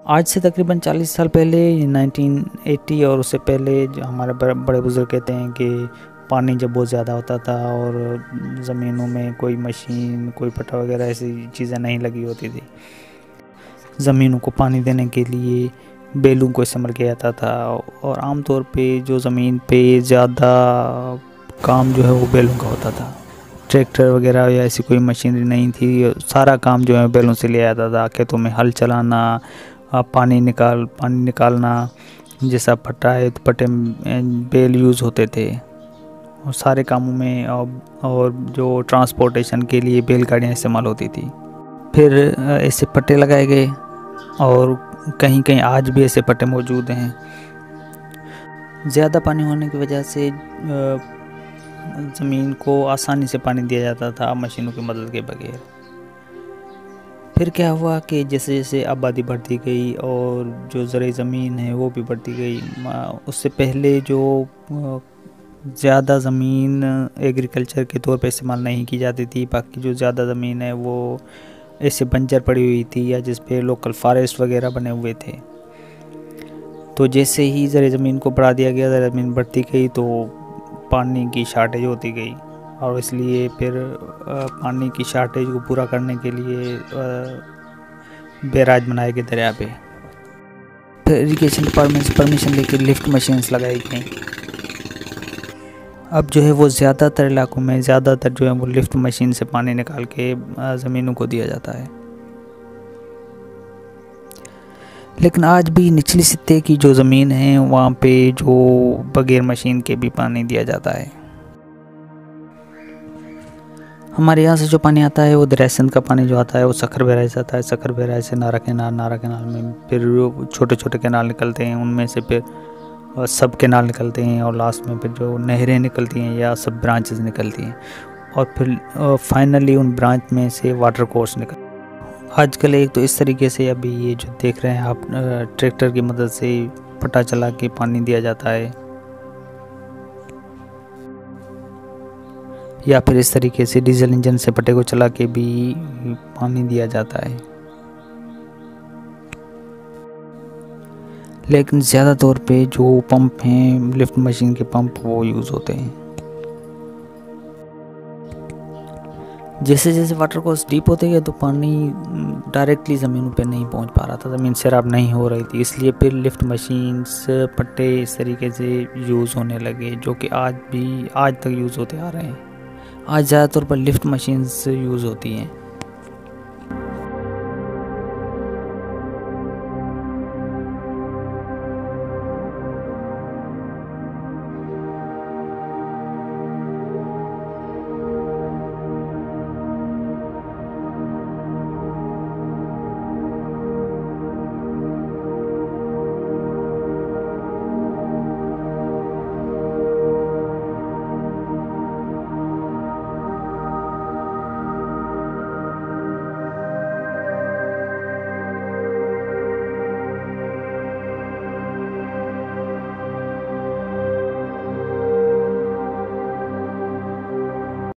आज से तकरीबन 40 साल पहले 1980 और उससे पहले जो हमारे बड़े बुज़ुर्ग कहते हैं कि पानी जब बहुत ज़्यादा होता था और ज़मीनों में कोई मशीन, कोई पट्टा वगैरह ऐसी चीज़ें नहीं लगी होती थी, ज़मीनों को पानी देने के लिए बैलों को इस्तेमाल किया जाता था। और आमतौर पे जो ज़मीन पे ज़्यादा काम जो है वो बैलों का होता था। ट्रैक्टर वगैरह या ऐसी कोई मशीनरी नहीं थी, सारा काम जो है बैलों से लिया जाता था। खेतों में हल चलाना, पानी निकालना, जैसा पट्टा है तो पट्टे में बैल यूज़ होते थे और सारे कामों में। और जो ट्रांसपोर्टेशन के लिए बैलगाड़ियाँ इस्तेमाल होती थी। फिर ऐसे पट्टे लगाए गए और कहीं कहीं आज भी ऐसे पट्टे मौजूद हैं। ज़्यादा पानी होने की वजह से ज़मीन को आसानी से पानी दिया जाता था मशीनों की मदद के बगैर। फिर क्या हुआ कि जैसे जैसे आबादी बढ़ती गई और जो ज़रूरी ज़मीन है वो भी बढ़ती गई। उससे पहले जो ज़्यादा ज़मीन एग्रीकल्चर के तौर पे इस्तेमाल नहीं की जाती थी, बाकी जो ज़्यादा ज़मीन है वो ऐसे बंजर पड़ी हुई थी या जिस पे लोकल फॉरेस्ट वगैरह बने हुए थे। तो जैसे ही ज़रूरी ज़मीन को बढ़ा दिया गया, ज़रूरी ज़मीन बढ़ती गई तो पानी की शार्टेज होती गई और इसलिए फिर पानी की शार्टेज को पूरा करने के लिए बैराज बनाए गए दरिया पे। फिर इरिगेशन डिपार्टमेंट से परमिशन लेकर लिफ्ट मशीन्स लगाई गई। अब जो है वो ज़्यादातर इलाकों में ज़्यादातर जो है वो लिफ्ट मशीन से पानी निकाल के ज़मीनों को दिया जाता है। लेकिन आज भी निचली सतह की जो ज़मीन है वहाँ पे जो बगैर मशीन के भी पानी दिया जाता है। हमारे यहाँ से जो पानी आता है वो दरिया सिंध का पानी जो आता है वो सखर बैराज से आता है। सखर बैराज से नारा केनाल में फिर छोटे छोटे केनाल निकलते हैं, उनमें से फिर सब केनाल निकलते हैं और लास्ट में फिर जो नहरें निकलती हैं या सब ब्रांचेस निकलती हैं और फिर फाइनली उन ब्रांच में से वाटर कोर्स निकल। आजकल एक तो इस तरीके से अभी ये जो देख रहे हैं आप, ट्रैक्टर की मदद से पट्टा चला के पानी दिया जाता है या फिर इस तरीके से डीजल इंजन से पट्टे को चला के भी पानी दिया जाता है। लेकिन ज़्यादा तौर पे जो पंप हैं, लिफ्ट मशीन के पंप, वो यूज़ होते हैं। जैसे जैसे वाटर कोर्स डीप होते गए तो पानी डायरेक्टली ज़मीनों पे नहीं पहुंच पा रहा था, ज़मीन सैराब नहीं हो रही थी, इसलिए फिर लिफ्ट मशीन्स, पट्टे इस तरीके से यूज़ होने लगे, जो कि आज तक यूज़ होते आ रहे हैं। आज ज़्यादातर पर लिफ्ट मशीन्स यूज़ होती हैं।